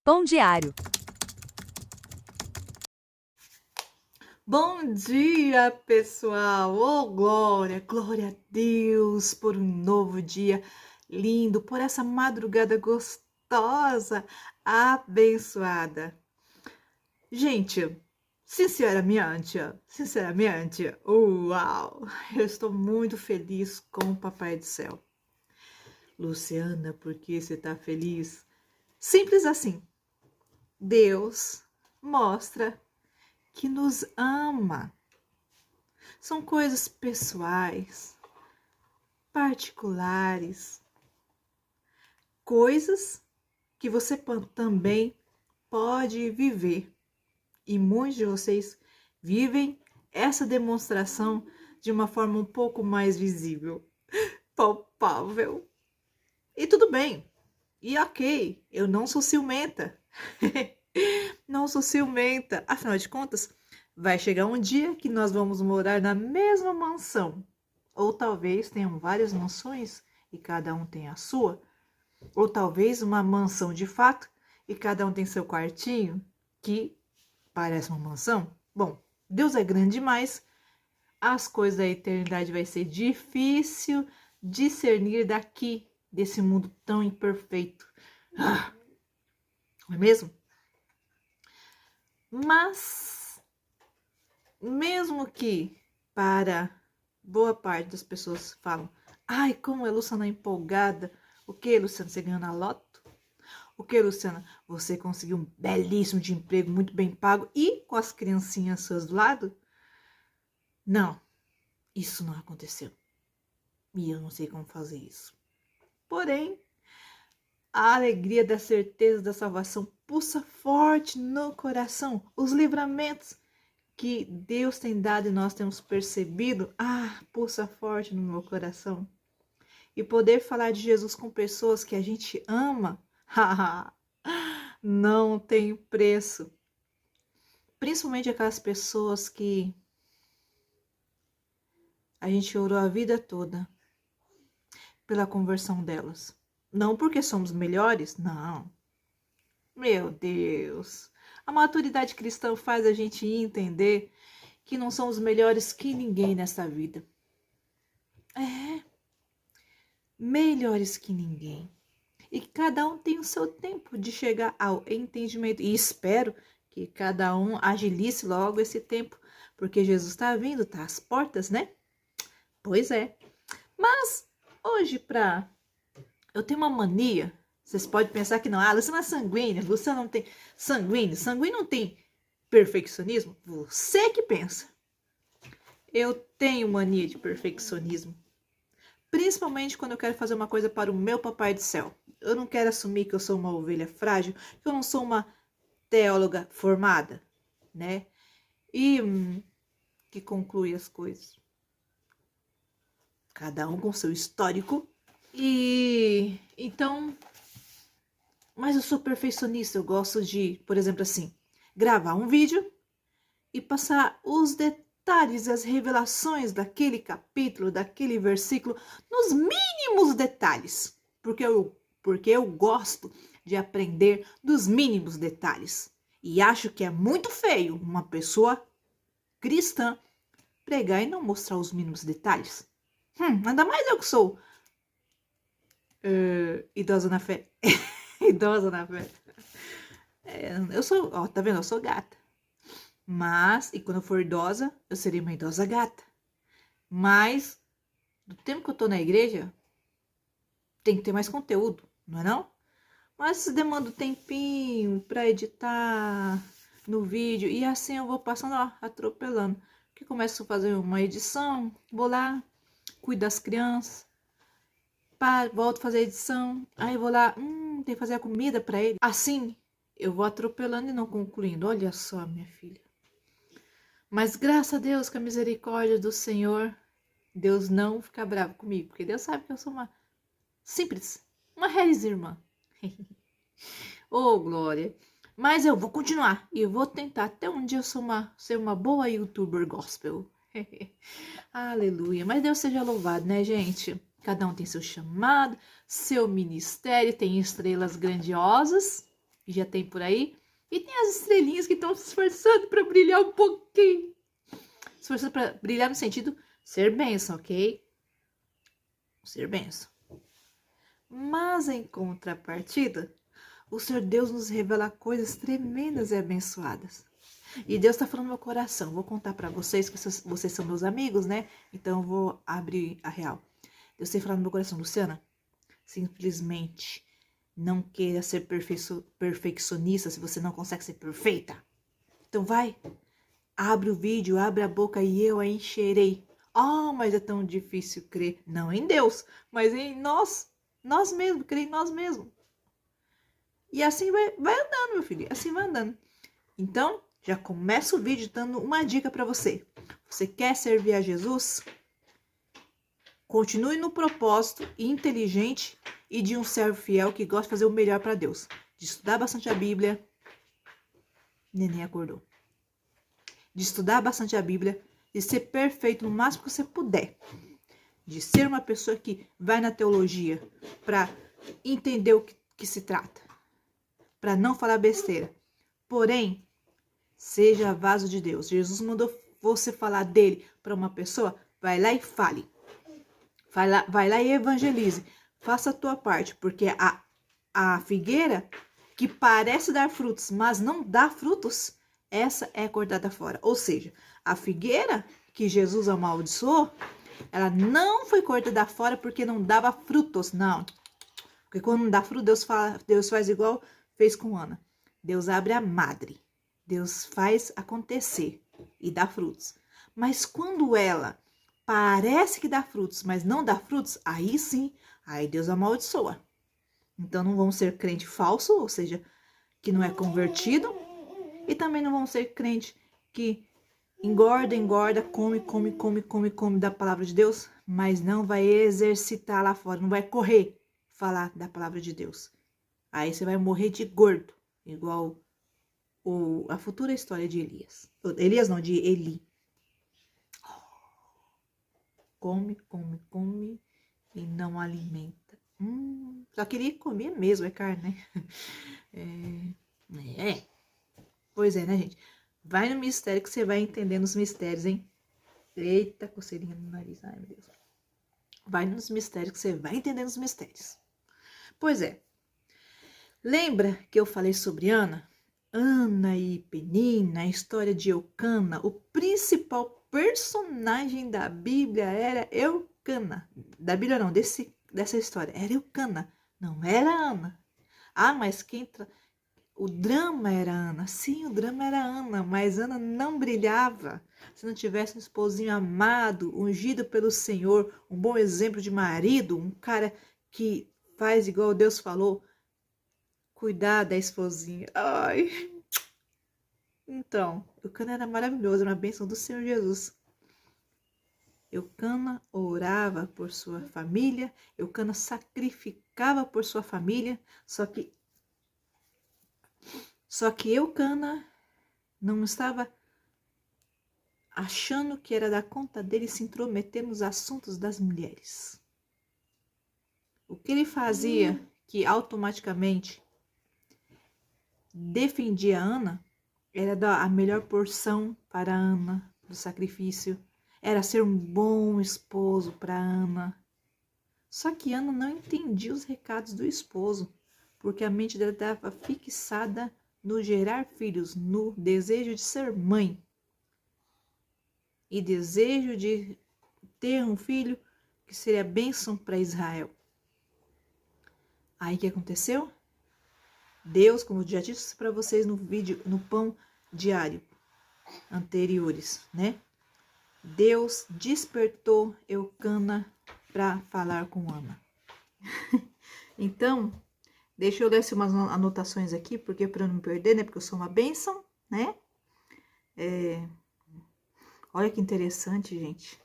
Pão diário. Bom dia, pessoal! Oh, glória, glória a Deus por um novo dia lindo, por essa madrugada gostosa, abençoada. Gente, sinceramente, uau! Eu estou muito feliz com o Papai do Céu. Luciana, por que você está feliz? Simples assim. Deus mostra que nos ama. São coisas pessoais, particulares, coisas que você também pode viver. E muitos de vocês vivem essa demonstração de uma forma um pouco mais visível, palpável. E tudo bem. E ok, eu não sou ciumenta. Não sou ciumenta. Afinal de contas, vai chegar um dia que nós vamos morar na mesma mansão. Ou talvez tenham várias mansões e cada um tem a sua. Ou talvez uma mansão de fato e cada um tem seu quartinho, que parece uma mansão. Bom, Deus é grande demais. As coisas da eternidade vai ser difícil discernir daqui, desse mundo tão imperfeito. Não é mesmo? Mas, mesmo que para boa parte das pessoas falam, ai, como a Luciana é empolgada. O que, Luciana, você ganhou na loto? O que, Luciana, você conseguiu um belíssimo de emprego, muito bem pago e com as criancinhas suas do lado? Não, isso não aconteceu. E eu não sei como fazer isso. Porém, a alegria da certeza da salvação pulsa forte no coração. Os livramentos que Deus tem dado e nós temos percebido, pulsa forte no meu coração. E poder falar de Jesus com pessoas que a gente ama, não tem preço. Principalmente aquelas pessoas que a gente orou a vida toda pela conversão delas. Não porque somos melhores, não. Meu Deus. A maturidade cristã faz a gente entender que não somos melhores que ninguém nessa vida. Melhores que ninguém. E que cada um tem o seu tempo de chegar ao entendimento. E espero que cada um agilice logo esse tempo, porque Jesus está vindo, está às portas, né? Pois é. Mas hoje, eu tenho uma mania. Vocês podem pensar que não. Luciana é sanguínea. Luciana não tem sanguíneo. Sanguíneo não tem perfeccionismo. Você que pensa. Eu tenho mania de perfeccionismo. Principalmente quando eu quero fazer uma coisa para o meu Papai do Céu. Eu não quero assumir que eu sou uma ovelha frágil, que eu não sou uma teóloga formada, né? E que conclui as coisas. Cada um com seu histórico. E então, mas eu sou perfeccionista. Eu gosto de, por exemplo, assim, gravar um vídeo e passar os detalhes, as revelações daquele capítulo, daquele versículo, nos mínimos detalhes, porque eu gosto de aprender dos mínimos detalhes. E acho que é muito feio uma pessoa cristã pregar e não mostrar os mínimos detalhes. Ainda mais eu que sou idosa na fé. Idosa na fé. Eu sou, tá vendo? Eu sou gata. Mas, e quando eu for idosa, eu serei uma idosa gata. Mas, do tempo que eu tô na igreja, tem que ter mais conteúdo, não é não? Mas se demanda um tempinho pra editar no vídeo. E assim eu vou passando, atropelando. Porque começo a fazer uma edição, vou lá, cuido das crianças. Volto a fazer a edição. Aí vou lá, tem que fazer a comida pra ele. Assim, eu vou atropelando e não concluindo. Olha só, minha filha. Mas graças a Deus, com a misericórdia do Senhor, Deus não fica bravo comigo, porque Deus sabe que eu sou uma simples, uma reis irmã. Oh, glória! Mas eu vou continuar e eu vou tentar até um dia eu ser uma boa youtuber gospel. Aleluia! Mas Deus seja louvado, né, gente? Cada um tem seu chamado, seu ministério, tem estrelas grandiosas que já tem por aí. E tem as estrelinhas que estão se esforçando para brilhar um pouquinho. Esforçando para brilhar no sentido ser bênção, ok? Ser bênção. Mas em contrapartida, o Senhor Deus nos revela coisas tremendas e abençoadas. E Deus está falando no meu coração. Vou contar para vocês, que vocês são meus amigos, né? Então eu vou abrir a real. Deus tem falado no meu coração, Luciana, simplesmente não queira ser perfeccionista se você não consegue ser perfeita. Então vai, abre o vídeo, abre a boca e eu a encherei. Mas é tão difícil crer, não em Deus, mas em nós mesmos, crer em nós mesmos. E assim vai andando, meu filho, assim vai andando. Então, já começa o vídeo dando uma dica para você. Você quer servir a Jesus? Continue no propósito inteligente e de um servo fiel que gosta de fazer o melhor para Deus. De estudar bastante a Bíblia. Neném acordou. De estudar bastante a Bíblia. De ser perfeito no máximo que você puder. De ser uma pessoa que vai na teologia para entender o que se trata. Para não falar besteira. Porém, seja vaso de Deus. Jesus mandou você falar dele para uma pessoa. Vai lá e fale. Vai lá e evangelize. Faça a tua parte. Porque a figueira que parece dar frutos, mas não dá frutos, essa é cortada fora. Ou seja, a figueira que Jesus amaldiçoou, ela não foi cortada fora porque não dava frutos. Não. Porque quando não dá fruto, Deus faz igual fez com Ana. Deus abre a madre. Deus faz acontecer e dá frutos. Mas quando ela parece que dá frutos, mas não dá frutos, aí sim, aí Deus amaldiçoa. Então não vão ser crente falso, ou seja, que não é convertido. E também não vão ser crente que engorda, come da palavra de Deus, mas não vai exercitar lá fora, não vai correr falar da palavra de Deus. Aí você vai morrer de gordo, igual a futura história de Elias. Elias não, de Eli. Come e não alimenta. Só queria comer mesmo, é carne, né? Pois é, né, gente? Vai no mistério que você vai entendendo os mistérios, hein? Eita, coceirinha no nariz. Ai, meu Deus. Vai nos mistérios que você vai entendendo os mistérios. Pois é. Lembra que eu falei sobre Ana? Ana e Penina, a história de Eucana. O principal personagem da Bíblia era Eucana. Da Bíblia não, dessa história. Era Eucana, não era Ana. Mas o drama era Ana. Sim, o drama era Ana, mas Ana não brilhava. Se não tivesse um esposinho amado, ungido pelo Senhor, um bom exemplo de marido, um cara que faz igual Deus falou, cuidar da esposinha. Ai. Então, Eucana era maravilhoso, era uma bênção do Senhor Jesus. Eucana orava por sua família, Eucana sacrificava por sua família, só que Eucana não estava achando que era da conta dele se intrometer nos assuntos das mulheres. O que ele fazia que automaticamente defendia Ana era dar a melhor porção para Ana do sacrifício, era ser um bom esposo para Ana. Só que Ana não entendia os recados do esposo, porque a mente dela estava fixada no gerar filhos, no desejo de ser mãe e desejo de ter um filho que seria bênção para Israel. Aí o que aconteceu? Deus, como eu já disse para vocês no vídeo, no pão diário anteriores, né? Deus despertou Eucana para falar com Ana. Então, deixa eu ler umas anotações aqui, porque para não me perder, né? Porque eu sou uma bênção, né? Olha que interessante, gente.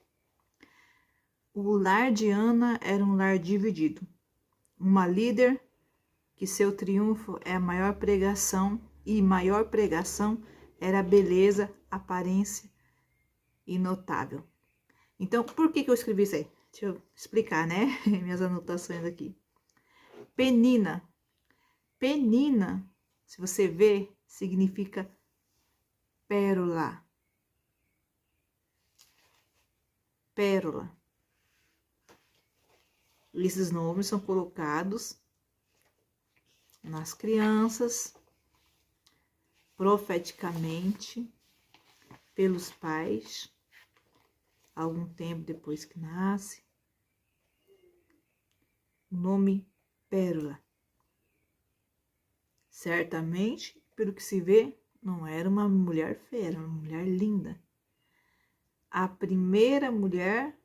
O lar de Ana era um lar dividido. Uma líder que seu triunfo é a maior pregação, e maior pregação era a beleza, aparência e notável. Então, por que eu escrevi isso aí? Deixa eu explicar, né? Minhas anotações aqui. Penina Se você vê, significa pérola. Pérola. Esses nomes são colocados nas crianças, profeticamente, pelos pais, algum tempo depois que nasce. O nome Pérola. Certamente, pelo que se vê, não era uma mulher feia, era uma mulher linda. A primeira mulher,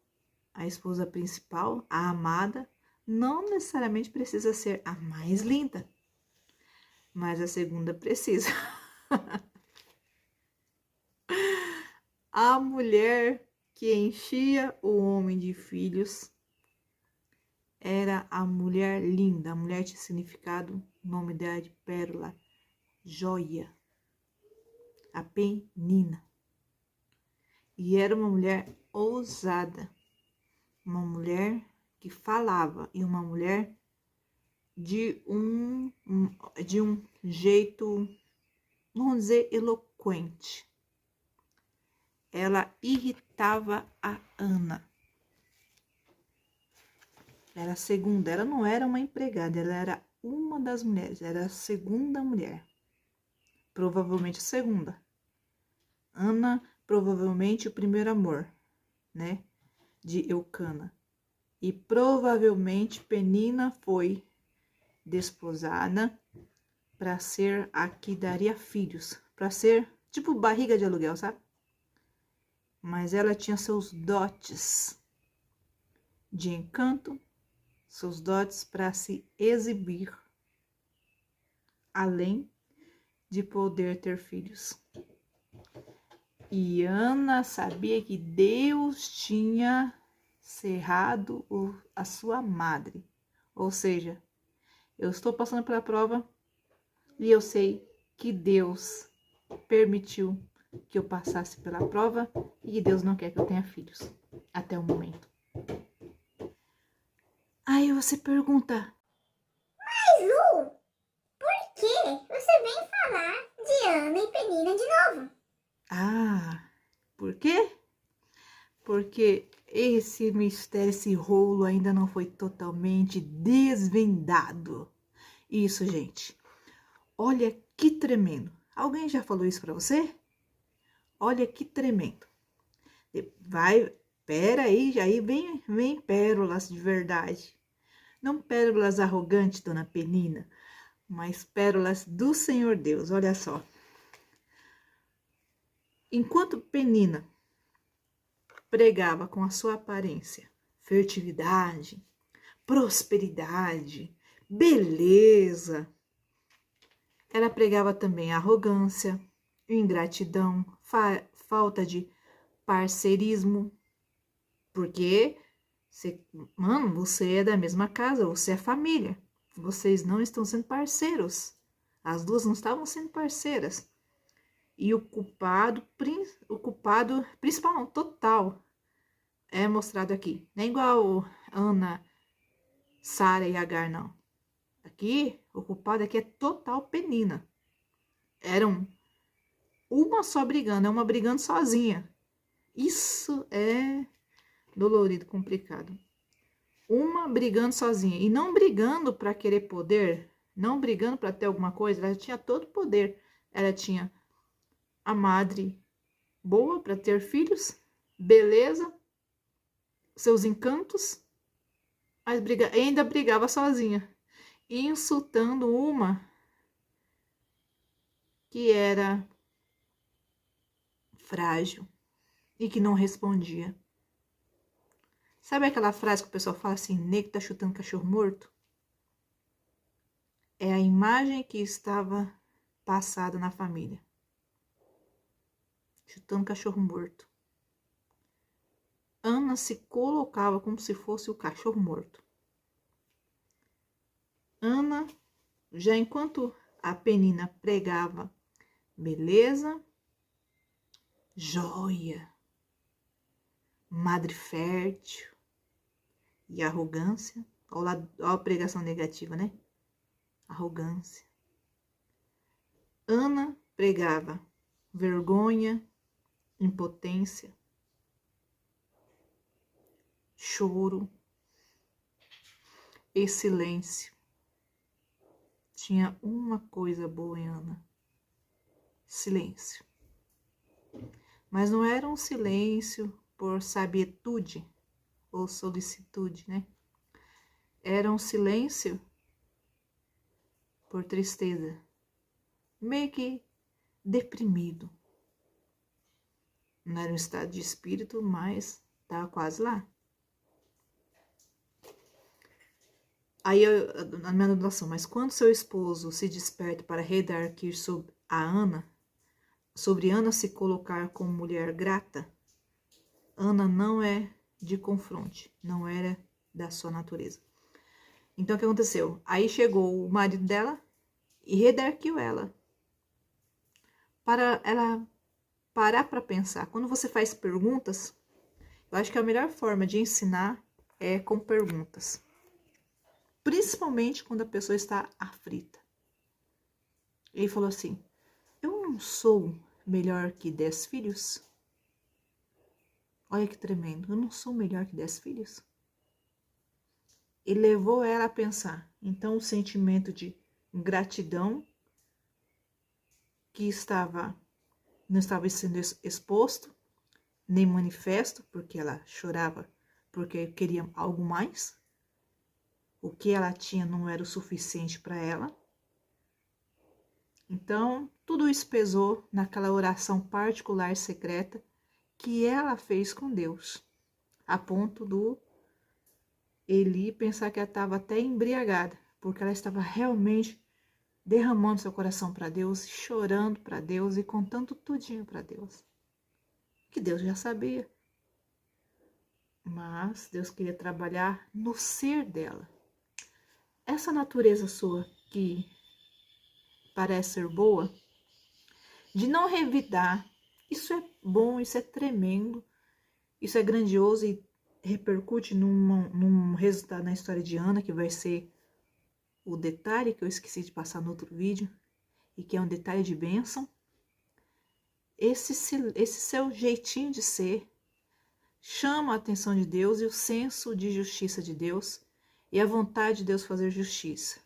a esposa principal, a amada, não necessariamente precisa ser a mais linda, mas a segunda precisa. A mulher que enchia o homem de filhos era a mulher linda. A mulher tinha significado, o nome dela de pérola, joia, a penina. E era uma mulher ousada, uma mulher que falava e uma mulher de um jeito, vamos dizer, eloquente. Ela irritava a Ana. Era a segunda, ela não era uma empregada, ela era uma das mulheres, era a segunda mulher. Provavelmente a segunda. Ana, provavelmente o primeiro amor, né, de Eucana. E provavelmente Penina foi desposada para ser a que daria filhos, para ser tipo barriga de aluguel, sabe? Mas ela tinha seus dotes de encanto, seus dotes para se exibir, além de poder ter filhos. E Ana sabia que Deus tinha cerrado a sua madre. Ou seja, eu estou passando pela prova e eu sei que Deus permitiu que eu passasse pela prova e que Deus não quer que eu tenha filhos até o momento. Aí você pergunta: Mas Lu, por que você vem falar de Ana e Penina de novo? ah, por quê? Porque esse mistério, esse rolo ainda não foi totalmente desvendado. Isso, gente. Olha que tremendo. Alguém já falou isso pra você? Olha que tremendo. Vai, pera aí, aí vem pérolas de verdade. Não pérolas arrogantes, dona Penina, mas pérolas do Senhor Deus. Olha só. Enquanto Penina pregava com a sua aparência fertilidade, prosperidade, beleza, ela pregava também arrogância, ingratidão, falta de parceirismo, porque mano, você é da mesma casa, você é família, vocês não estão sendo parceiros, as duas não estavam sendo parceiras. E o culpado principal, não, total, é mostrado aqui. Não é igual Ana, Sara e Agar, não. Aqui, o culpado aqui é total Penina. Eram uma só brigando, é uma brigando sozinha. Isso é dolorido, complicado. Uma brigando sozinha. E não brigando para querer poder, não brigando para ter alguma coisa, ela tinha todo o poder. Ela tinha a madre boa para ter filhos, beleza, seus encantos, mas ainda brigava sozinha, insultando uma que era frágil e que não respondia. Sabe aquela frase que o pessoal fala assim, nego tá chutando cachorro morto? É a imagem que estava passada na família. Chutando cachorro morto. Ana se colocava como se fosse o cachorro morto. Ana, já enquanto a Penina pregava beleza, joia, madre fértil e arrogância. Olha a pregação negativa, né? Arrogância. Ana pregava vergonha, impotência, choro e silêncio. Tinha uma coisa boa em Ana: silêncio. Mas não era um silêncio por sabietude ou solicitude, né? Era um silêncio por tristeza, meio que deprimido. Não era um estado de espírito, mas estava quase lá. Aí, a minha anotação: mas quando seu esposo se desperta para redarguir sobre Ana se colocar como mulher grata, Ana não é de confronte, não era da sua natureza. Então, o que aconteceu? Aí chegou o marido dela e redarguiu ela. Para ela parar para pensar. Quando você faz perguntas, eu acho que a melhor forma de ensinar é com perguntas. Principalmente quando a pessoa está aflita. Ele falou assim: eu não sou melhor que 10 filhos? Olha que tremendo, eu não sou melhor que 10 filhos? E levou ela a pensar. Então, o sentimento de gratidão que não estava sendo exposto, nem manifesto, porque ela chorava, porque queria algo mais. O que ela tinha não era o suficiente para ela. Então, tudo isso pesou naquela oração particular secreta que ela fez com Deus, a ponto do Eli pensar que ela estava até embriagada, porque ela estava realmente derramando seu coração para Deus, chorando para Deus e contando tudinho para Deus. Que Deus já sabia. Mas Deus queria trabalhar no ser dela. Essa natureza sua que parece ser boa, de não revidar, isso é bom, isso é tremendo, isso é grandioso e repercute num resultado na história de Ana, que vai ser o detalhe que eu esqueci de passar no outro vídeo, e que é um detalhe de bênção. Esse seu jeitinho de ser chama a atenção de Deus e o senso de justiça de Deus e a vontade de Deus fazer justiça.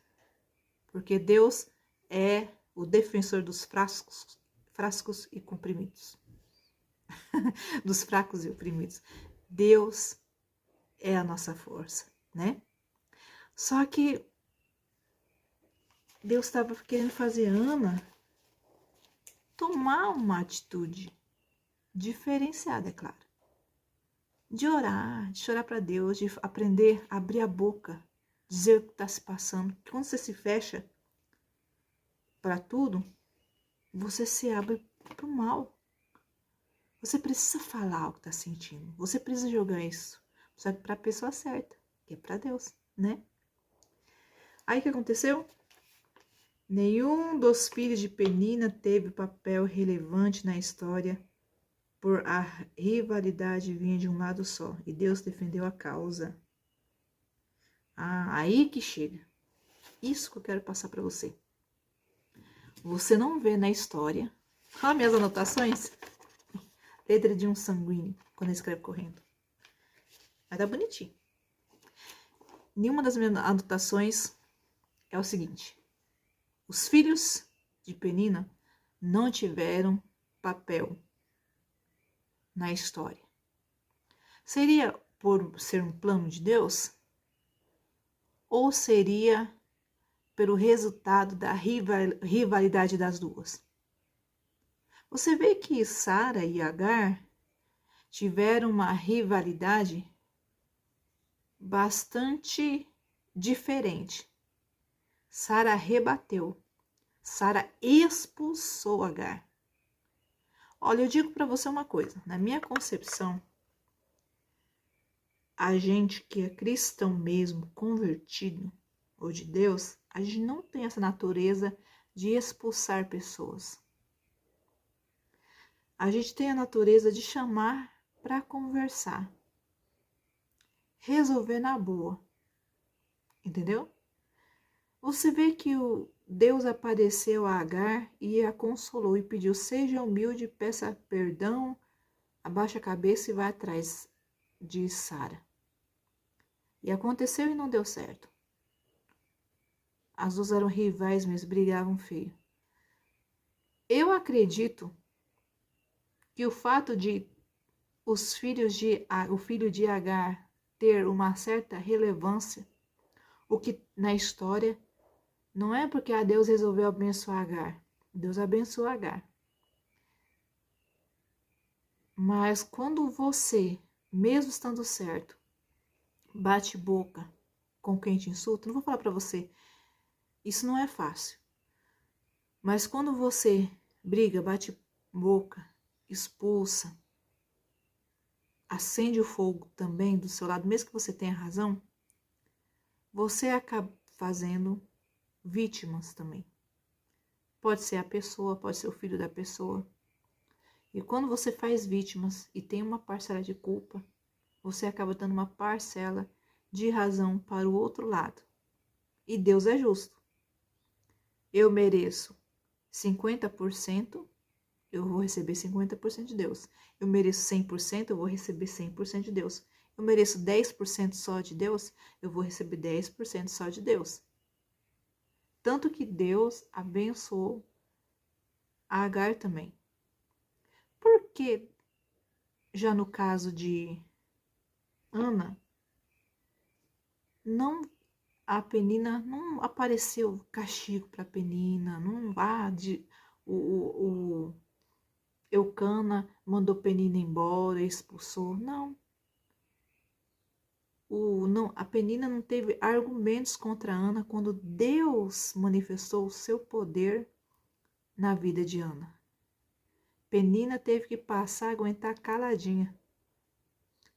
Porque Deus é o defensor dos fracos e comprimidos. Dos fracos e oprimidos. Deus é a nossa força, né? Só que Deus estava querendo fazer Ana tomar uma atitude diferenciada, é claro. De orar, de chorar para Deus, de aprender a abrir a boca, dizer o que está se passando. Porque quando você se fecha para tudo, você se abre para o mal. Você precisa falar o que está sentindo. Você precisa jogar isso. Só que para a pessoa certa, que é para Deus, né? Aí o que aconteceu? Nenhum dos filhos de Penina teve papel relevante na história, por a rivalidade vinha de um lado só, e Deus defendeu a causa. Aí que chega. Isso que eu quero passar para você. Você não vê na história. Olha minhas anotações. Letra de um sanguíneo, quando ele escreve correndo. Mas tá bonitinho. Nenhuma das minhas anotações é o seguinte: os filhos de Penina não tiveram papel na história. Seria por ser um plano de Deus? Ou seria pelo resultado da rivalidade das duas? Você vê que Sara e Agar tiveram uma rivalidade bastante diferente. Sara rebateu. Sara expulsou Agar. Olha, eu digo para você uma coisa. Na minha concepção, a gente que é cristão mesmo, convertido, ou de Deus, a gente não tem essa natureza de expulsar pessoas. A gente tem a natureza de chamar para conversar. Resolver na boa. Entendeu? Você vê que Deus apareceu a Agar e a consolou e pediu: seja humilde, peça perdão, abaixa a cabeça e vá atrás de Sara. E aconteceu e não deu certo. As duas eram rivais, mas brigavam feio. Eu acredito que o fato de o filho de Agar ter uma certa relevância, o que na história, não é porque Deus resolveu abençoar Agar. Deus abençoou Agar. Mas quando você, mesmo estando certo, bate boca com quem te insulta, não vou falar para você, isso não é fácil. Mas quando você briga, bate boca, expulsa, acende o fogo também do seu lado, mesmo que você tenha razão, você acaba fazendo vítimas também. Pode ser a pessoa, pode ser o filho da pessoa. E quando você faz vítimas e tem uma parcela de culpa, você acaba dando uma parcela de razão para o outro lado. E Deus é justo. Eu mereço 50%, eu vou receber 50% de Deus. Eu mereço 100%, eu vou receber 100% de Deus. Eu mereço 10% só de Deus, eu vou receber 10% só de Deus. Tanto que Deus abençoou a Agar também. Porque já no caso de Ana, não, a Penina, não apareceu castigo para Penina, não vá o Eucana mandou Penina embora, expulsou, não. Não. A Penina não teve argumentos contra Ana quando Deus manifestou o seu poder na vida de Ana. Penina teve que passar a aguentar caladinha.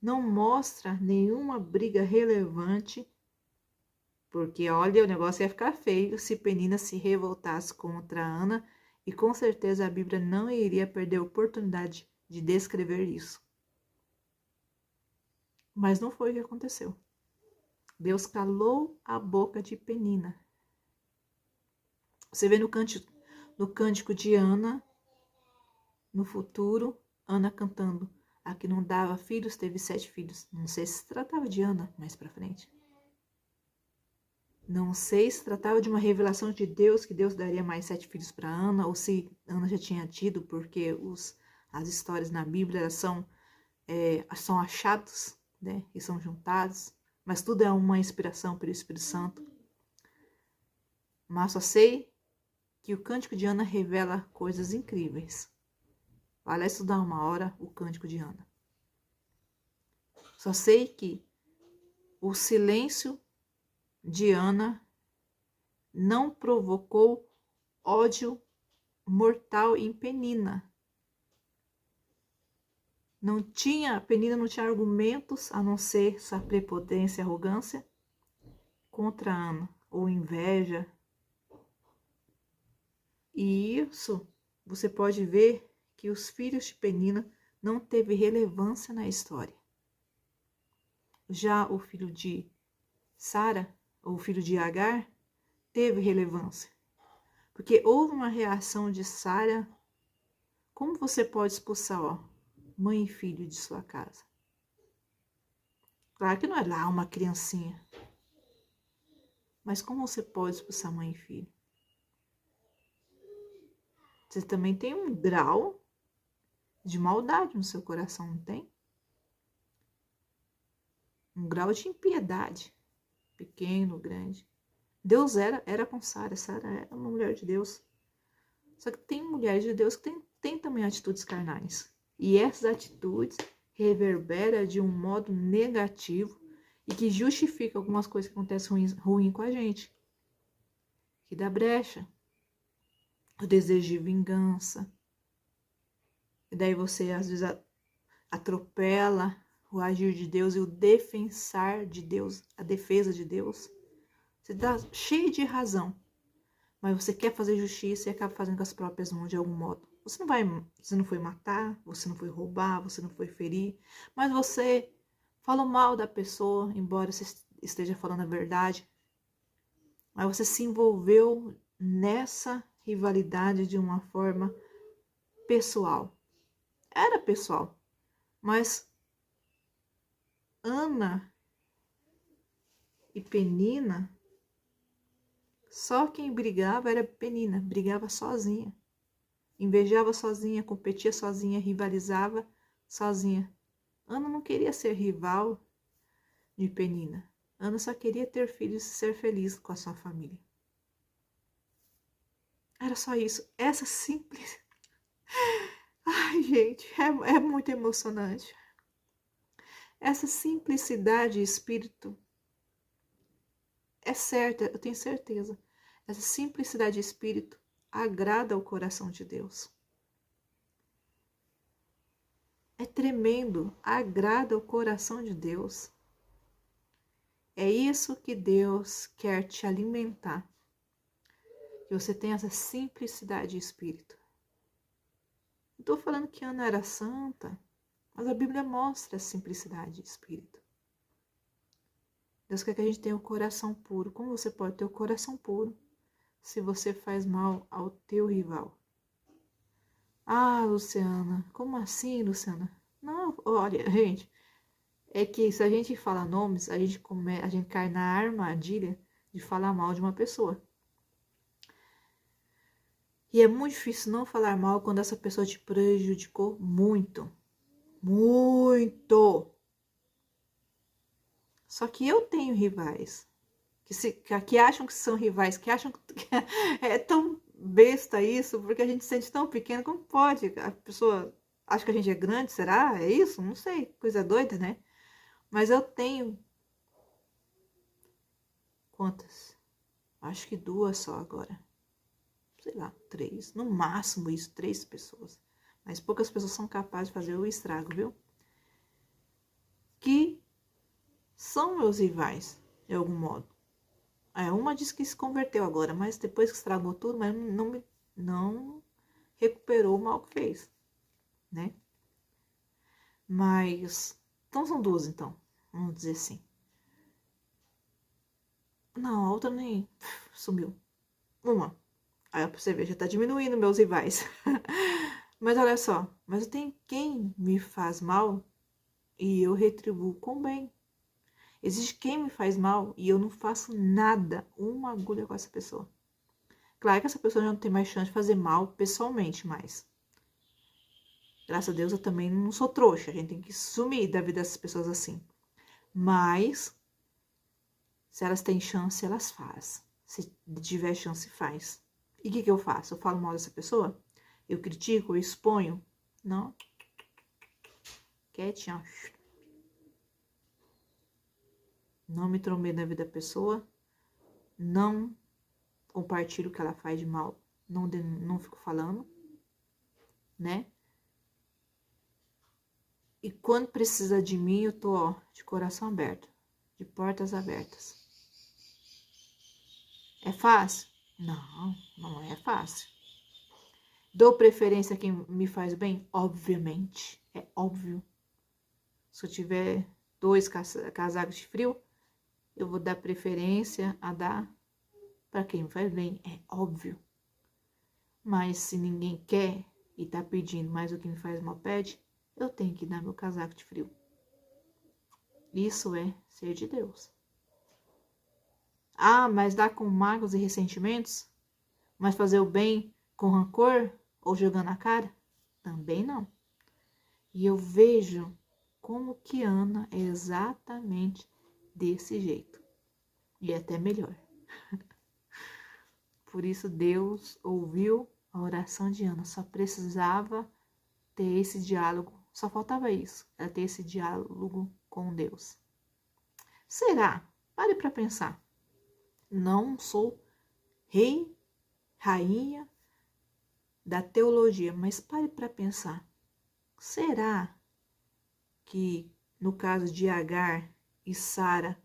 Não mostra nenhuma briga relevante, porque olha, o negócio ia ficar feio se Penina se revoltasse contra Ana, e com certeza a Bíblia não iria perder a oportunidade de descrever isso. Mas não foi o que aconteceu. Deus calou a boca de Penina. Você vê no cântico de Ana, no futuro, Ana cantando: a que não dava filhos teve 7 filhos. Não sei se tratava de Ana mais pra frente. Não sei se tratava de uma revelação de Deus, que Deus daria mais 7 filhos para Ana, ou se Ana já tinha tido, porque as histórias na Bíblia são achados, né, e são juntados, mas tudo é uma inspiração pelo Espírito Santo. Mas só sei que o Cântico de Ana revela coisas incríveis. Vai lá estudar uma hora o Cântico de Ana. Só sei que o silêncio de Ana não provocou ódio mortal em Penina. Penina não tinha argumentos a não ser sua prepotência e arrogância contra Ana, ou inveja. E isso você pode ver que os filhos de Penina não teve relevância na história. Já o filho de Sara, ou o filho de Agar, teve relevância. Porque houve uma reação de Sara. Como você pode expulsar, mãe e filho de sua casa? Claro que não é lá uma criancinha. Mas como você pode expulsar mãe e filho? Você também tem um grau de maldade no seu coração, não tem? Um grau de impiedade, pequeno, grande. Deus era com Sara. Sara era uma mulher de Deus. Só que tem mulheres de Deus que tem também atitudes carnais. E essas atitudes reverberam de um modo negativo e que justifica algumas coisas que acontecem ruim com a gente. Que dá brecha. O desejo de vingança. E daí você às vezes atropela o agir de Deus e o defensar de Deus, a defesa de Deus. Você está cheio de razão, mas você quer fazer justiça e acaba fazendo com as próprias mãos de algum modo. Você não foi matar, você não foi roubar, você não foi ferir, mas você falou mal da pessoa, embora você esteja falando a verdade. Mas você se envolveu nessa rivalidade de uma forma pessoal. Era pessoal, mas Ana e Penina, só quem brigava era Penina, brigava sozinha. Invejava sozinha, competia sozinha, rivalizava sozinha. Ana não queria ser rival de Penina. Ana só queria ter filhos e ser feliz com a sua família. Era só isso. Essa simples. Ai, gente, é muito emocionante. Essa simplicidade de espírito é certa, eu tenho certeza. Essa simplicidade de espírito agrada ao coração de Deus. É tremendo, agrada ao coração de Deus. É isso que Deus quer te alimentar. Que você tenha essa simplicidade de espírito. Não estou falando que Ana era santa, mas a Bíblia mostra a simplicidade de espírito. Deus quer que a gente tenha o coração puro. Como você pode ter o coração puro se você faz mal ao teu rival? Ah, Luciana, como assim, Luciana? Não, olha, gente, é que se a gente fala nomes, a gente cai na armadilha de falar mal de uma pessoa. E é muito difícil não falar mal quando essa pessoa te prejudicou muito. Muito! Só que eu tenho rivais que acham que são rivais, que acham que é tão besta isso, porque a gente se sente tão pequeno, como pode? A pessoa acha que a gente é grande, será? É isso? Não sei, coisa doida, né? Mas eu tenho quantas? Acho que 2 só agora. Sei lá, 3. No máximo isso, 3 pessoas. Mas poucas pessoas são capazes de fazer o estrago, viu? Que são meus rivais, de algum modo. Uma disse que se converteu agora, mas depois que estragou tudo, mas não recuperou o mal que fez, né? Mas, então são 2, então, vamos dizer assim. Não, a outra nem sumiu. Uma. Aí pra você ver, já tá diminuindo meus rivais. Mas olha só, mas eu tenho quem me faz mal e eu retribuo com bem. Existe quem me faz mal e eu não faço nada, uma agulha com essa pessoa. Claro que essa pessoa já não tem mais chance de fazer mal pessoalmente, mas graças a Deus eu também não sou trouxa. A gente tem que sumir da vida dessas pessoas assim. Mas se elas têm chance, elas fazem. Se tiver chance, faz. E o que eu faço? Eu falo mal dessa pessoa? Eu critico, eu exponho? Não. Quietinho. Não me intrometo na vida da pessoa. Não compartilho o que ela faz de mal. Não fico falando. Né? E quando precisa de mim, eu tô, ó, de coração aberto. De portas abertas. É fácil? Não, não é fácil. Dou preferência a quem me faz bem? Obviamente. É óbvio. Se eu tiver 2 casacos de frio, eu vou dar preferência a dar para quem me faz bem. É óbvio. Mas se ninguém quer e tá pedindo mais o que me faz mal pede, eu tenho que dar meu casaco de frio. Isso é ser de Deus. Ah, mas dá com mágoas e ressentimentos? Mas fazer o bem com rancor ou jogando a cara? Também não. E eu vejo como que Ana é exatamente desse jeito. E até melhor. Por isso Deus ouviu a oração de Ana. Só precisava ter esse diálogo. Só faltava isso. Ela ter esse diálogo com Deus. Será? Pare para pensar. Não sou rei, rainha da teologia, mas pare para pensar. Será que no caso de Agar e Sara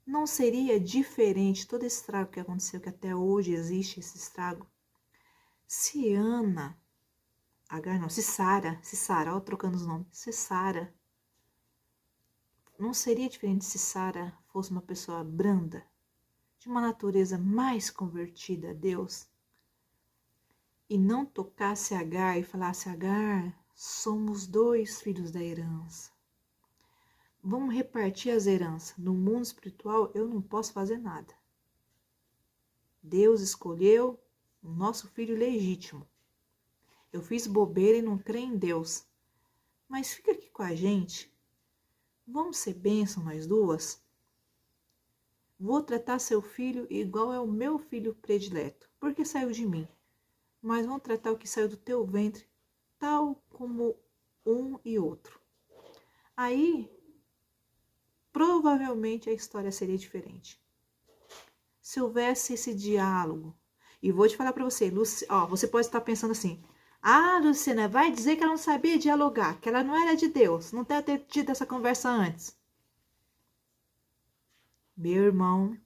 não seria diferente todo esse estrago que aconteceu, que até hoje existe esse estrago? Se Ana, Agar não, se Sara, ó, trocando os nomes, se Sara, não seria diferente se Sara fosse uma pessoa branda, de uma natureza mais convertida a Deus, e não tocasse Agar e falasse: Agar, somos 2 filhos da herança. Vamos repartir as heranças. No mundo espiritual eu não posso fazer nada. Deus escolheu o nosso filho legítimo. Eu fiz bobeira e não creio em Deus. Mas fica aqui com a gente. Vamos ser bênção nós duas? Vou tratar seu filho igual é o meu filho predileto, porque saiu de mim. Mas vamos tratar o que saiu do teu ventre, tal como um e outro. Aí, provavelmente a história seria diferente. Se houvesse esse diálogo, e vou te falar para você, você pode estar pensando assim: ah, Luciana, vai dizer que ela não sabia dialogar, que ela não era de Deus, não deve ter tido essa conversa antes. Meu irmão,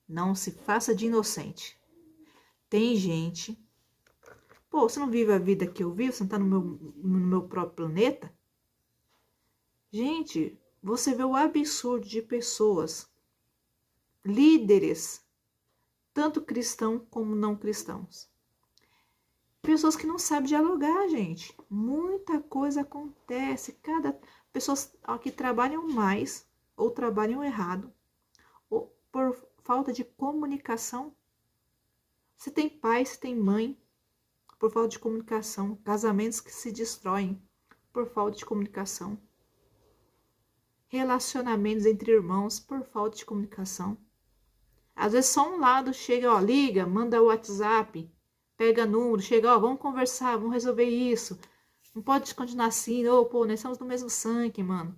não se faça de inocente. Tem gente... Pô, você não vive a vida que eu vivo? Você não tá no meu próprio planeta? Gente, você vê o absurdo de pessoas, líderes, tanto cristãos como não cristãos. Pessoas que não sabem dialogar, gente. Muita coisa acontece. Pessoas que trabalham mais ou trabalham errado, ou por falta de comunicação. Você tem pai, você tem mãe, por falta de comunicação. Casamentos que se destroem por falta de comunicação. Relacionamentos entre irmãos por falta de comunicação. Às vezes só um lado chega, liga, manda o WhatsApp, pega número, chega, vamos conversar, vamos resolver isso. Não pode continuar assim, nós somos do mesmo sangue, mano.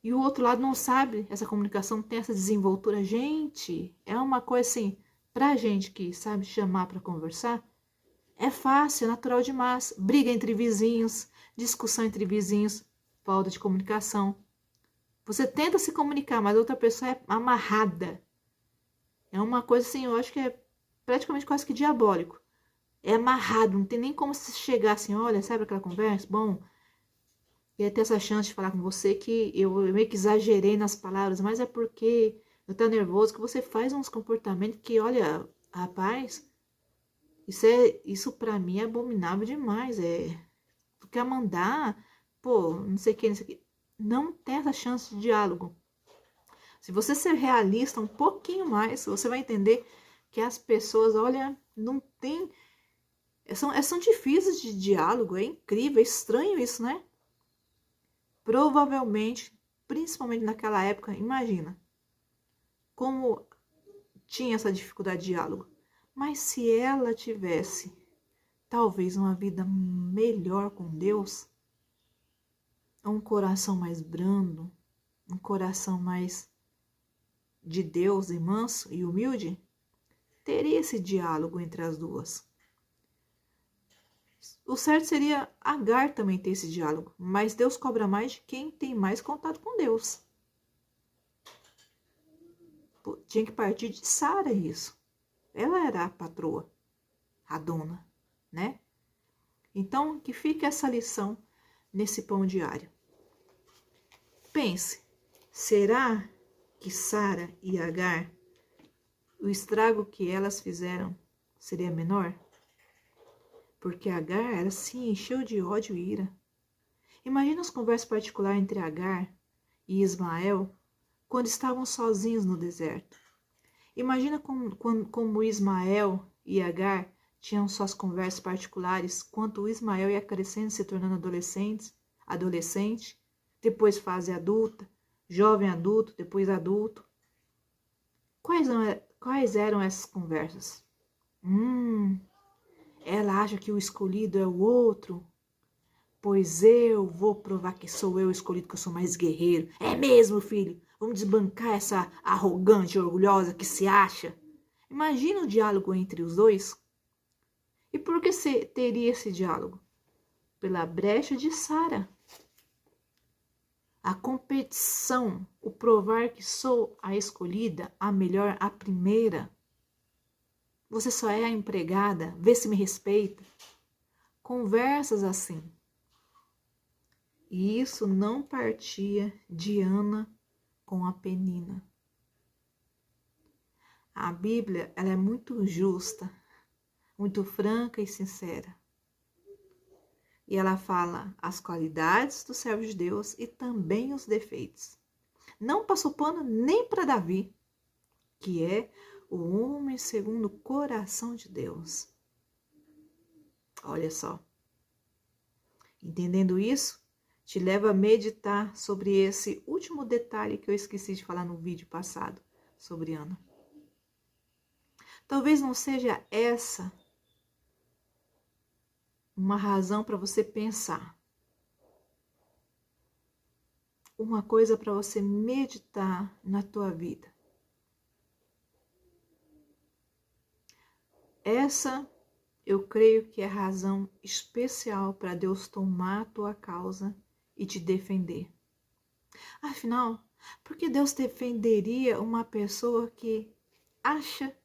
E o outro lado não sabe essa comunicação, não tem essa desenvoltura. Gente, é uma coisa assim, pra gente que sabe chamar pra conversar, é fácil, é natural demais. Briga entre vizinhos, discussão entre vizinhos, falta de comunicação. Você tenta se comunicar, mas a outra pessoa é amarrada. É uma coisa assim, eu acho que é praticamente quase que diabólico. É amarrado, não tem nem como se chegar assim, olha, sabe aquela conversa? Bom, ia ter essa chance de falar com você que eu meio que exagerei nas palavras, mas é porque eu tô nervoso, que você faz uns comportamentos que, olha, rapaz, isso pra mim é abominável demais. Tu quer mandar, pô, não sei o que, não sei o que. Não tem essa chance de diálogo. Se você ser realista um pouquinho mais, você vai entender que as pessoas, olha, não tem... São difíceis de diálogo, é incrível, é estranho isso, né? Provavelmente, principalmente naquela época, imagina como tinha essa dificuldade de diálogo. Mas se ela tivesse, talvez, uma vida melhor com Deus, um coração mais brando, um coração mais de Deus e manso e humilde, teria esse diálogo entre as duas. O certo seria Agar também ter esse diálogo, mas Deus cobra mais de quem tem mais contato com Deus. Tinha que partir de Sara isso. Ela era a patroa, a dona, né? Então, que fique essa lição nesse pão diário. Pense, será que Sara e Agar, o estrago que elas fizeram seria menor? Porque Agar, ela se encheu de ódio e ira. Imagina as conversas particulares entre Agar e Ismael quando estavam sozinhos no deserto. Imagina como Ismael e Agar tinham suas conversas particulares quando Ismael ia crescendo, se tornando adolescente, depois fase adulta, jovem adulto, depois adulto. Quais eram essas conversas? Ela acha que o escolhido é o outro. Pois eu vou provar que sou eu o escolhido, que eu sou mais guerreiro. É mesmo, filho? Vamos desbancar essa arrogante, orgulhosa que se acha. Imagina o diálogo entre os dois. E por que você teria esse diálogo? Pela brecha de Sara. A competição, o provar que sou a escolhida, a melhor, a primeira. Você só é a empregada, vê se me respeita. Conversas assim. E isso não partia de Ana com a Penina. A Bíblia, ela é muito justa, muito franca e sincera. E ela fala as qualidades do servo de Deus e também os defeitos. Não passou pano nem para Davi, que é o homem segundo o coração de Deus. Olha só. Entendendo isso, te leva a meditar sobre esse último detalhe que eu esqueci de falar no vídeo passado sobre Ana. Talvez não seja essa uma razão para você pensar. Uma coisa para você meditar na tua vida. Essa, eu creio que é razão especial para Deus tomar a tua causa e te defender. Afinal, por que Deus defenderia uma pessoa que acha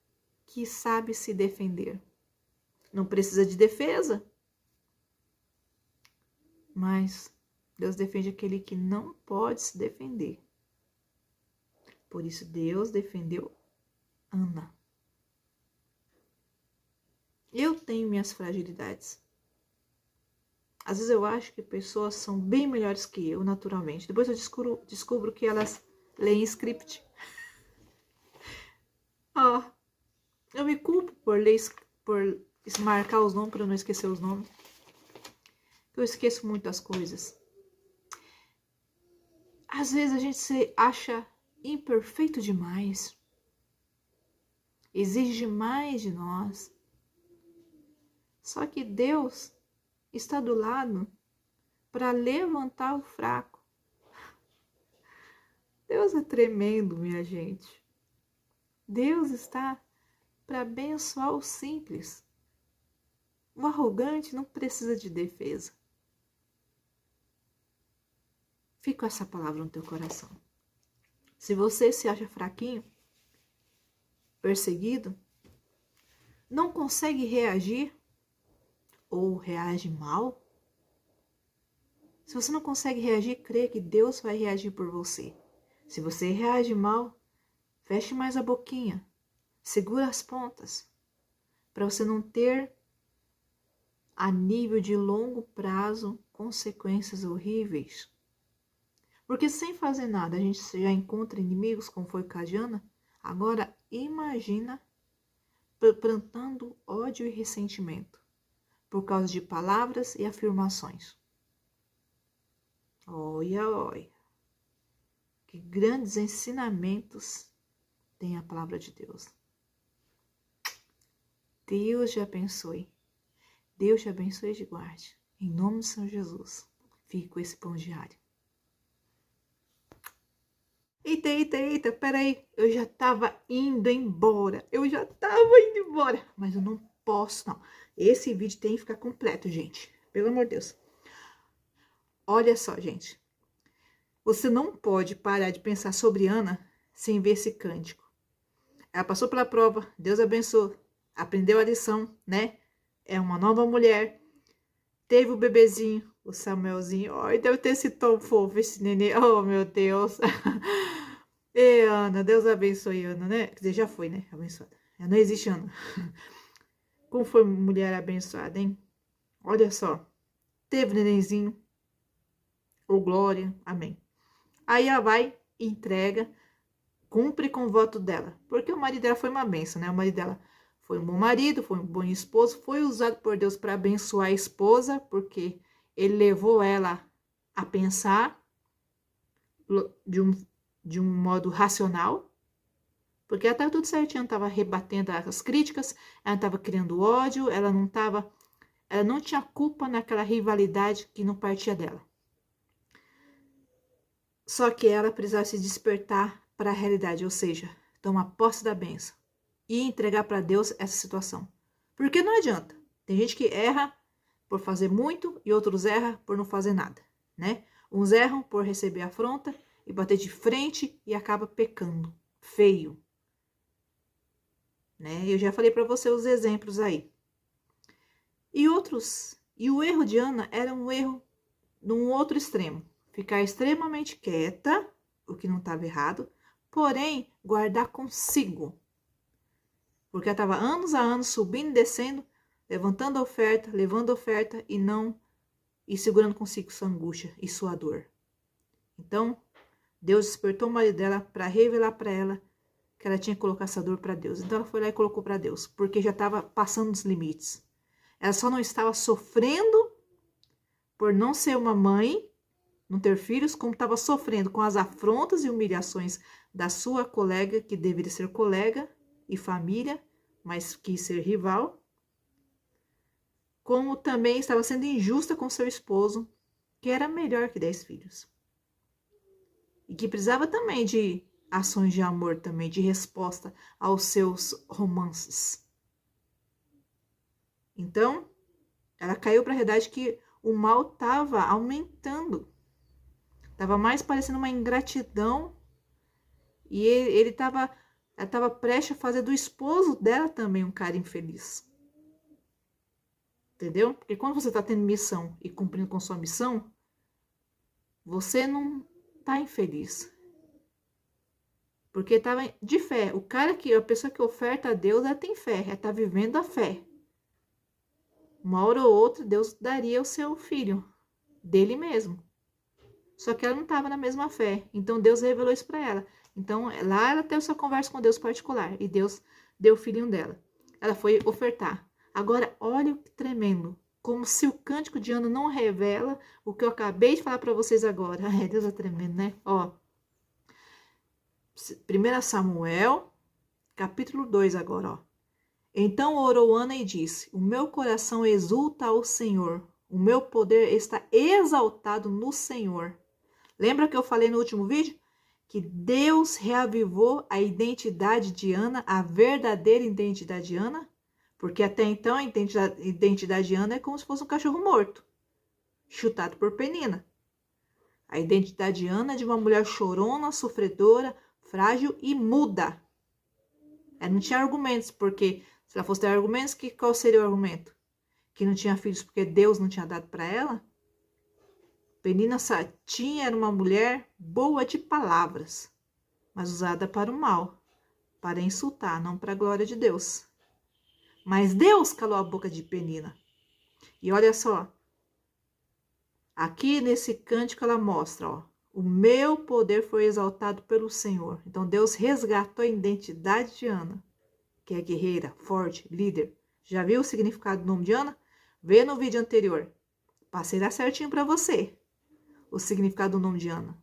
que sabe se defender? Não precisa de defesa. Mas Deus defende aquele que não pode se defender. Por isso Deus defendeu Ana. Eu tenho minhas fragilidades. Às vezes eu acho que pessoas são bem melhores que eu, naturalmente. Depois eu descubro que elas leem script. Eu me culpo por marcar os nomes, para eu não esquecer os nomes. Eu esqueço muitas coisas. Às vezes a gente se acha imperfeito demais. Exige demais de nós. Só que Deus está do lado para levantar o fraco. Deus é tremendo, minha gente. Deus está para abençoar o simples. O arrogante não precisa de defesa. Fica com essa palavra no teu coração. Se você se acha fraquinho, perseguido, não consegue reagir ou reage mal, se você não consegue reagir, crê que Deus vai reagir por você. Se você reage mal, feche mais a boquinha, segura as pontas, para você não ter a nível de longo prazo consequências horríveis. Porque sem fazer nada a gente já encontra inimigos, como foi com a Jana. Agora imagina plantando ódio e ressentimento por causa de palavras e afirmações. Olha, olha. Que grandes ensinamentos tem a palavra de Deus. Deus te abençoe. Deus te abençoe e te guarde. Em nome de São Jesus. Fique com esse pão diário. Eita, peraí. Eu já tava indo embora. Mas eu não posso, não. Esse vídeo tem que ficar completo, gente. Pelo amor de Deus. Olha só, gente. Você não pode parar de pensar sobre Ana sem ver esse cântico. Ela passou pela prova, Deus abençoou, aprendeu a lição, né? É uma nova mulher. Teve o bebezinho, o Samuelzinho. Ai, deve ter esse tom fofo, esse nenê. Oh, meu Deus. E Ana, Deus abençoe Ana, né? Quer dizer, já foi, né? Abençoada. Não existe Ana. Como foi mulher abençoada, hein? Olha só. Teve nenenzinho. Ô, glória. Amém. Aí ela vai, entrega, cumpre com o voto dela. Porque o marido dela foi uma bênção, né? O marido dela foi um bom marido, foi um bom esposo. Foi usado por Deus para abençoar a esposa. Porque ele levou ela a pensar de um modo racional. Porque ela estava tudo certinho, estava rebatendo as críticas, ela estava criando ódio, ela não tinha culpa naquela rivalidade que não partia dela. Só que ela precisava se despertar para a realidade, ou seja, tomar posse da bênção e entregar para Deus essa situação. Porque não adianta. Tem gente que erra por fazer muito e outros erram por não fazer nada, né? Uns erram por receber afronta e bater de frente e acaba pecando. Feio. Né? Eu já falei para você os exemplos aí. E o erro de Ana era um erro num outro extremo. Ficar extremamente quieta, o que não estava errado, porém guardar consigo Porque ela estava anos a anos subindo e descendo, levantando a oferta, levando a oferta e segurando consigo sua angústia e sua dor. Então, Deus despertou o marido dela para revelar para ela que ela tinha que colocar essa dor para Deus. Então ela foi lá e colocou para Deus, porque já estava passando dos limites. Ela só não estava sofrendo por não ser uma mãe, não ter filhos, como estava sofrendo com as afrontas e humilhações da sua colega, que deveria ser colega e família, mas quis ser rival. Como também estava sendo injusta com seu esposo, que era melhor que 10 filhos. E que precisava também de ações de amor também, de resposta aos seus romances. Então, ela caiu para a realidade que o mal estava aumentando. Estava mais parecendo uma ingratidão. E ela estava prestes a fazer do esposo dela também um cara infeliz. Entendeu? Porque quando você está tendo missão e cumprindo com sua missão, você não está infeliz. Porque estava de fé. A pessoa que oferta a Deus, ela tem fé. Ela está vivendo a fé. Uma hora ou outra, Deus daria o seu filho. Dele mesmo. Só que ela não estava na mesma fé. Então, Deus revelou isso para ela. Então, lá ela teve sua conversa com Deus particular. E Deus deu o filhinho dela. Ela foi ofertar. Agora, olha que tremendo. Como se o cântico de Ana não revela o que eu acabei de falar para vocês agora. Ai, Deus é tremendo, né? Ó. 1 Samuel, capítulo 2 agora, ó. Então orou Ana e disse: o meu coração exulta ao Senhor, o meu poder está exaltado no Senhor. Lembra que eu falei no último vídeo? Que Deus reavivou a identidade de Ana, a verdadeira identidade de Ana? Porque até então a identidade de Ana é como se fosse um cachorro morto, chutado por Penina. A identidade de Ana é de uma mulher chorona, sofredora, frágil e muda. Ela não tinha argumentos, porque se ela fosse ter argumentos, qual seria o argumento? Que não tinha filhos porque Deus não tinha dado para ela? Penina era uma mulher boa de palavras, mas usada para o mal, para insultar, não para a glória de Deus. Mas Deus calou a boca de Penina. E olha só, aqui nesse cântico ela mostra, ó, o meu poder foi exaltado pelo Senhor. Então Deus resgatou a identidade de Ana, que é guerreira, forte, líder. Já viu o significado do nome de Ana? Vê no vídeo anterior. Passei lá certinho para você o significado do nome de Ana.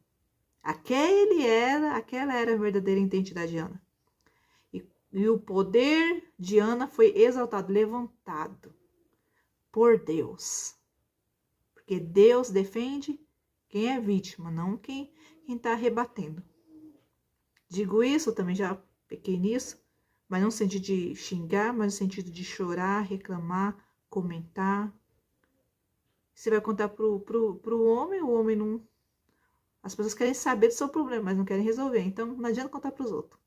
Aquela era a verdadeira identidade de Ana. E o poder de Ana foi exaltado, levantado por Deus. Porque Deus defende quem é vítima, não quem está rebatendo. Digo isso, também já pequei nisso, mas não no sentido de xingar, mas no sentido de chorar, reclamar, comentar. Você vai contar pro homem, o homem não... As pessoas querem saber do seu problema, mas não querem resolver. Então, não adianta contar pros outros.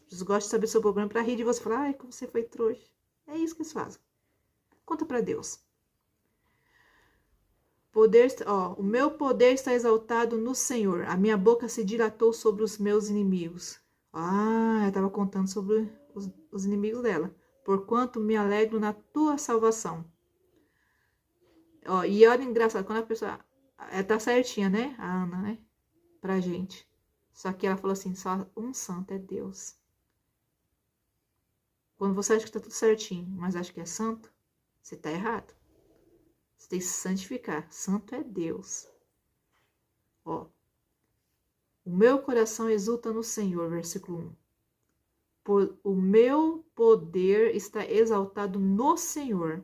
Eles gostam de saber do seu problema para rir de você, falar, ai, como você foi trouxa. É isso que eles fazem. Conta para Deus. O meu poder está exaltado no Senhor. A minha boca se dilatou sobre os meus inimigos. Ah, eu estava contando sobre os inimigos dela. Porquanto me alegro na tua salvação. Ó, e olha, engraçado, quando a pessoa... Ela tá certinha, né? A Ana, né? Pra gente. Só que ela falou assim, só um santo é Deus. Quando você acha que tá tudo certinho, mas acha que é santo, você tá errado. Você tem que se santificar. Santo é Deus. Ó. O meu coração exulta no Senhor, versículo 1. O meu poder está exaltado no Senhor.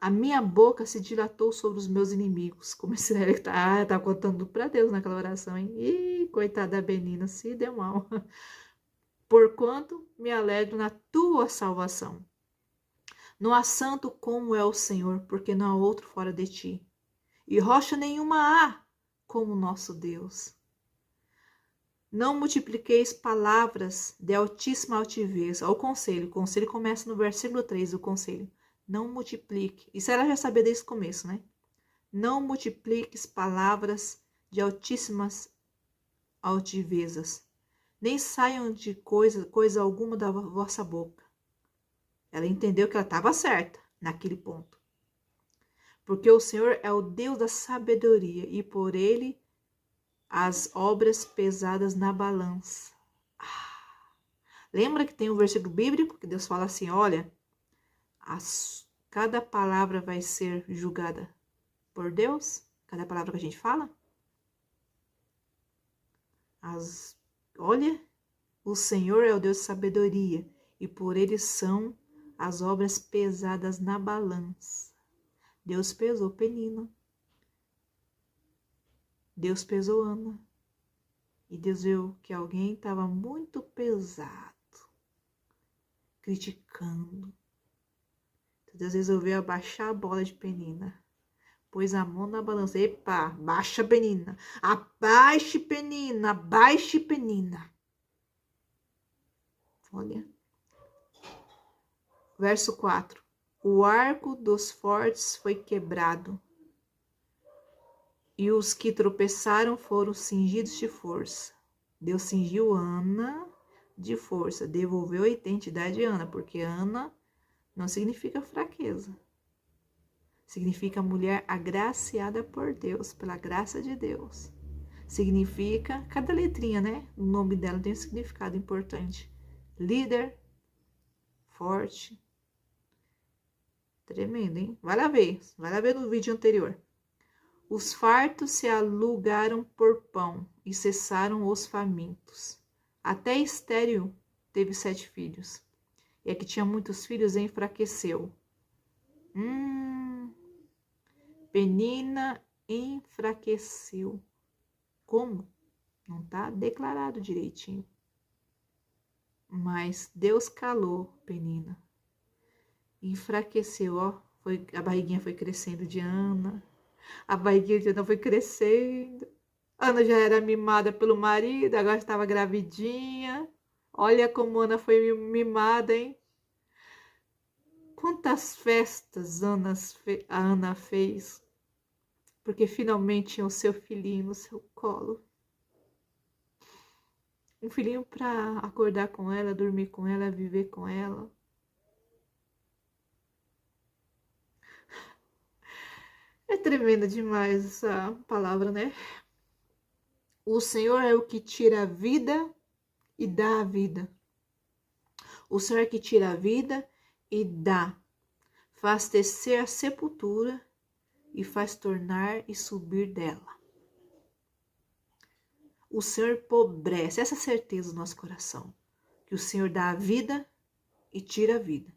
A minha boca se dilatou sobre os meus inimigos. Como esse tá contando para Deus naquela oração, hein? Ih, coitada da Benina, se deu mal. Porquanto me alegro na tua salvação. Não há santo como é o Senhor, porque não há outro fora de ti. E rocha nenhuma há como nosso Deus. Não multipliqueis palavras de altíssima altivez. Olha o conselho. O conselho começa no versículo 3 do conselho. Não multiplique. Isso ela já sabia desde o começo, né? Não multipliques palavras de altíssimas altivezas. nem saiam de coisa alguma da vossa boca. Ela entendeu que ela estava certa naquele ponto. Porque o Senhor é o Deus da sabedoria e por ele as obras pesadas na balança. Lembra que tem um versículo bíblico que Deus fala assim, olha, cada palavra vai ser julgada por Deus? Cada palavra que a gente fala? Olha, o Senhor é o Deus de sabedoria e por ele são as obras pesadas na balança. Deus pesou Penina. Deus pesou Ana. E Deus viu que alguém estava muito pesado, criticando. Então Deus resolveu abaixar a bola de Penina. Pôs a mão na balança. Epa, baixa Penina. Abaixe Penina, abaixe Penina. Olha. Verso 4. O arco dos fortes foi quebrado. E os que tropeçaram foram cingidos de força. Deus cingiu Ana de força. Devolveu a identidade de Ana, porque Ana não significa fraqueza. Significa mulher agraciada por Deus, pela graça de Deus. Significa, cada letrinha, né? O nome dela tem um significado importante. Líder, forte. Tremendo, hein? Vai lá ver no vídeo anterior. Os fartos se alugaram por pão e cessaram os famintos. Até estéril teve 7 filhos. E a que tinha muitos filhos enfraqueceu. Penina enfraqueceu. Como? Não está declarado direitinho. Mas Deus calou Penina. Enfraqueceu, ó. A barriguinha foi crescendo de Ana. A barriguinha de Ana foi crescendo. Ana já era mimada pelo marido, agora estava gravidinha. Olha como Ana foi mimada, hein? Quantas festas a Ana fez, porque finalmente tinha o seu filhinho no seu colo. Um filhinho para acordar com ela, dormir com ela, viver com ela. É tremenda demais essa palavra, né? O Senhor é o que tira a vida e dá a vida. O Senhor é que tira a vida e dá. Faz tecer a sepultura e faz tornar e subir dela. O Senhor empobrece, essa certeza do nosso coração, que o Senhor dá a vida e tira a vida.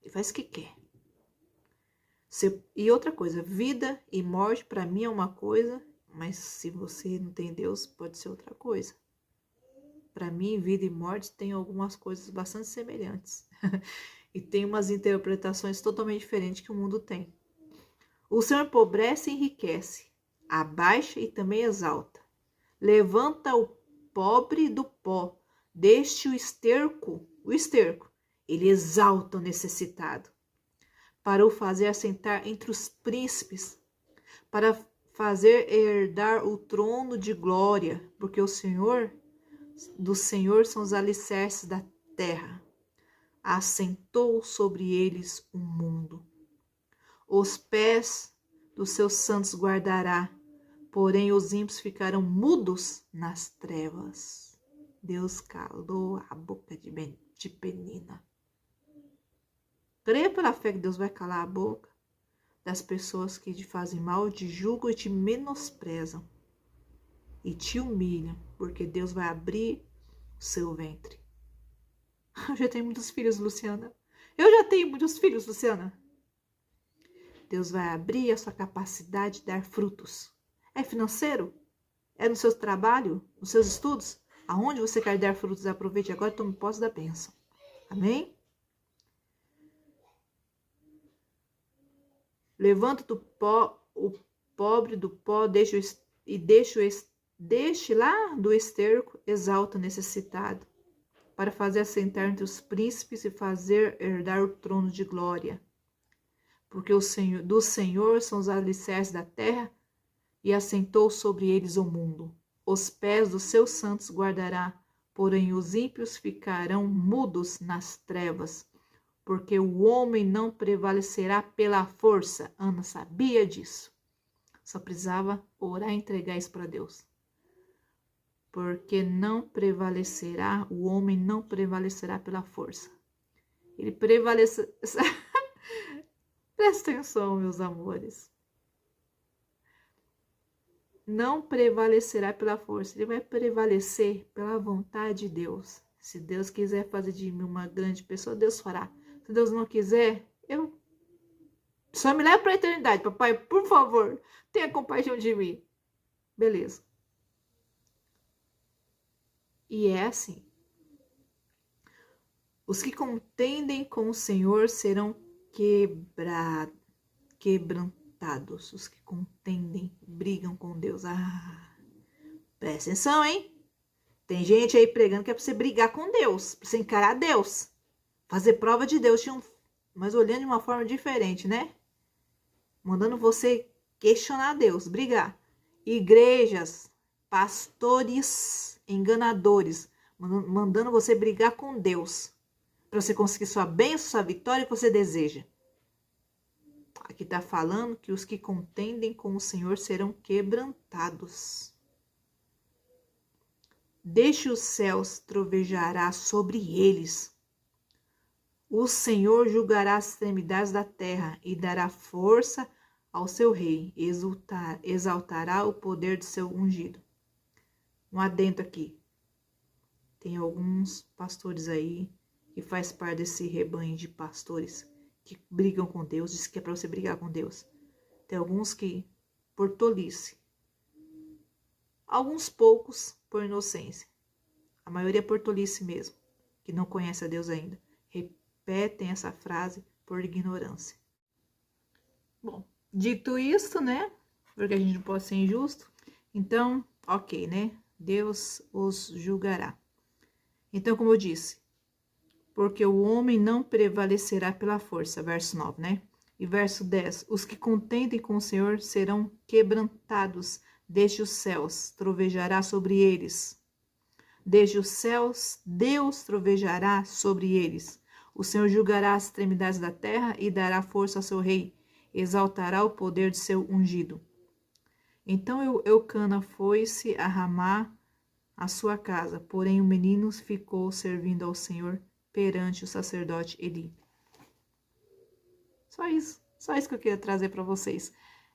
E faz o que quer. E outra coisa, vida e morte para mim é uma coisa, mas se você não tem Deus, pode ser outra coisa. Para mim, vida e morte tem algumas coisas bastante semelhantes. E tem umas interpretações totalmente diferentes que o mundo tem. O Senhor empobrece e enriquece, abaixa e também exalta. Levanta o pobre do pó, deixe o esterco, ele exalta o necessitado, para o fazer assentar entre os príncipes, para fazer herdar o trono de glória, porque o Senhor, do Senhor são os alicerces da terra. Assentou sobre eles o mundo. Os pés dos seus santos guardará, porém os ímpios ficarão mudos nas trevas. Deus calou a boca de Penina. Creia pela fé que Deus vai calar a boca das pessoas que te fazem mal, te julgam e te menosprezam. E te humilham, porque Deus vai abrir o seu ventre. Eu já tenho muitos filhos, Luciana. Deus vai abrir a sua capacidade de dar frutos. É financeiro? É no seu trabalho? Nos seus estudos? Aonde você quer dar frutos, aproveite agora e tome posse da bênção. Amém? Levanta do pó o pobre do pó, deixe lá do esterco, exalta o necessitado, para fazer assentar entre os príncipes e fazer herdar o trono de glória. Porque do Senhor são os alicerces da terra e assentou sobre eles o mundo. os pés dos seus santos guardará, porém os ímpios ficarão mudos nas trevas, porque o homem não prevalecerá pela força. Ana sabia disso. Só precisava orar e entregar isso para Deus. Porque não prevalecerá, o homem não prevalecerá pela força. Ele prevalecerá. Presta atenção, meus amores. Não prevalecerá pela força, ele vai prevalecer pela vontade de Deus. Se Deus quiser fazer de mim uma grande pessoa, Deus fará. Se Deus não quiser, eu só me leva para a eternidade, papai, por favor, tenha compaixão de mim. Beleza. E é assim. Os que contendem com o Senhor serão quebrantados. Os que contendem, brigam com Deus. Presta atenção, hein? Tem gente aí pregando que é pra você brigar com Deus, pra você encarar Deus, fazer prova de Deus, mas olhando de uma forma diferente, né? Mandando você questionar Deus, brigar. Igrejas, pastores enganadores, mandando você brigar com Deus, para você conseguir sua bênção, sua vitória que você deseja. Aqui está falando que os que contendem com o Senhor serão quebrantados. Deixe os céus trovejará sobre eles. O Senhor julgará as extremidades da terra e dará força ao seu rei, exaltará o poder do seu ungido. Um adendo aqui. Tem alguns pastores aí que faz parte desse rebanho de pastores que brigam com Deus, diz que é para você brigar com Deus. Tem alguns que, por tolice, alguns poucos por inocência, a maioria por tolice mesmo, que não conhece a Deus ainda, repetem essa frase por ignorância. Bom, dito isso, né, porque a gente não pode ser injusto, então, ok, né, Deus os julgará. Então, como eu disse, porque o homem não prevalecerá pela força, verso 9, né? E verso 10, os que contendem com o Senhor serão quebrantados, desde os céus trovejará sobre eles. Desde os céus, Deus trovejará sobre eles. O Senhor julgará as extremidades da terra e dará força ao seu rei, exaltará o poder de seu ungido. Então Eucana foi-se a Ramá, a sua casa, porém o menino ficou servindo ao Senhor perante o sacerdote Eli. Só isso que eu queria trazer para vocês.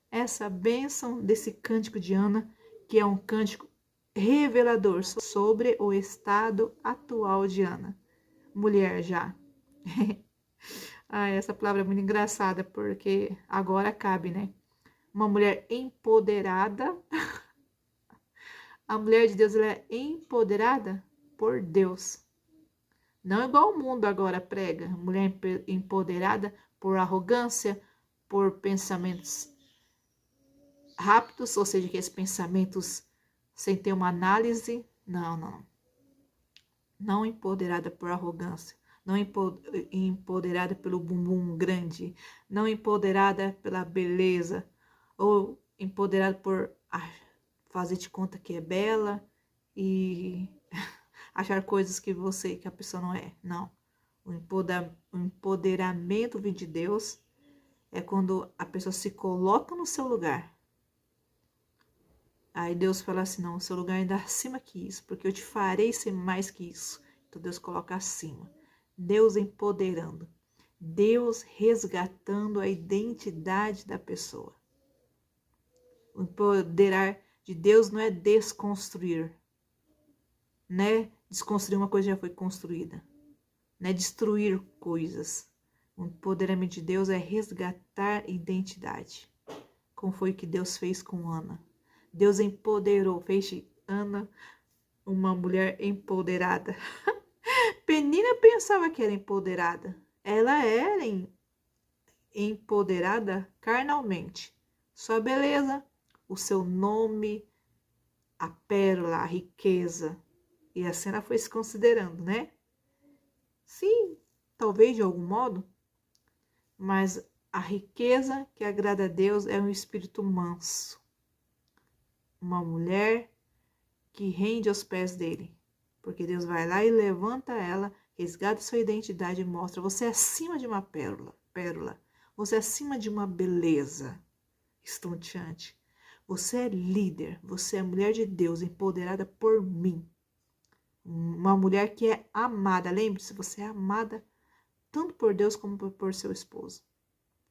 Essa bênção desse cântico de Ana, que é um cântico revelador sobre o estado atual de Ana. Mulher já. Essa palavra é muito engraçada, porque agora cabe, né? Uma mulher empoderada. A mulher de Deus, ela é empoderada por Deus. Não igual o mundo agora prega. Mulher empoderada por arrogância, por pensamentos rápidos, ou seja, aqueles pensamentos sem ter uma análise. Não. Não empoderada por arrogância. Não empoderada pelo bumbum grande. Não empoderada pela beleza. Ou empoderada por fazer de conta que é bela e achar coisas que a pessoa não é. Não. O empoderamento vindo de Deus é quando a pessoa se coloca no seu lugar. Aí Deus fala assim, não, o seu lugar ainda é acima que isso, porque eu te farei ser mais que isso. Então Deus coloca acima. Deus empoderando. Deus resgatando a identidade da pessoa. O empoderar de Deus não é desconstruir, né? Desconstruir uma coisa que já foi construída, né? Destruir coisas. O empoderamento de Deus é resgatar identidade, como foi que Deus fez com Ana. Deus empoderou, fez de Ana uma mulher empoderada. Penina pensava que era empoderada. Ela era empoderada carnalmente. Sua beleza, o seu nome, a pérola, a riqueza. E assim ela foi se considerando, né? Sim, talvez de algum modo, mas a riqueza que agrada a Deus é um espírito manso. Uma mulher que rende aos pés dele. Porque Deus vai lá e levanta ela, resgata sua identidade e mostra: você é acima de uma pérola. Você é acima de uma beleza estonteante. Você é líder, você é mulher de Deus, empoderada por mim. Uma mulher que é amada. Lembre-se, você é amada tanto por Deus como por seu esposo.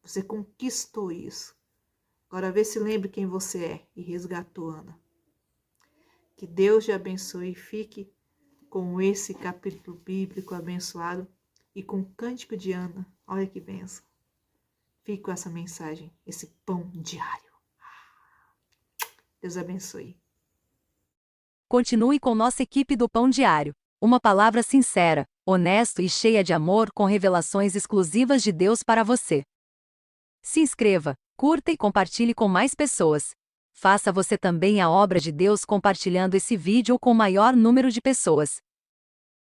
Você conquistou isso. Agora vê se lembre quem você é e resgatou Ana. Que Deus te abençoe e fique com esse capítulo bíblico abençoado e com o cântico de Ana. Olha que bênção. Fique com essa mensagem, esse pão diário. Deus abençoe. Continue com nossa equipe do Pão Diário. Uma palavra sincera, honesta e cheia de amor com revelações exclusivas de Deus para você. Se inscreva, curta e compartilhe com mais pessoas. Faça você também a obra de Deus compartilhando esse vídeo com o maior número de pessoas.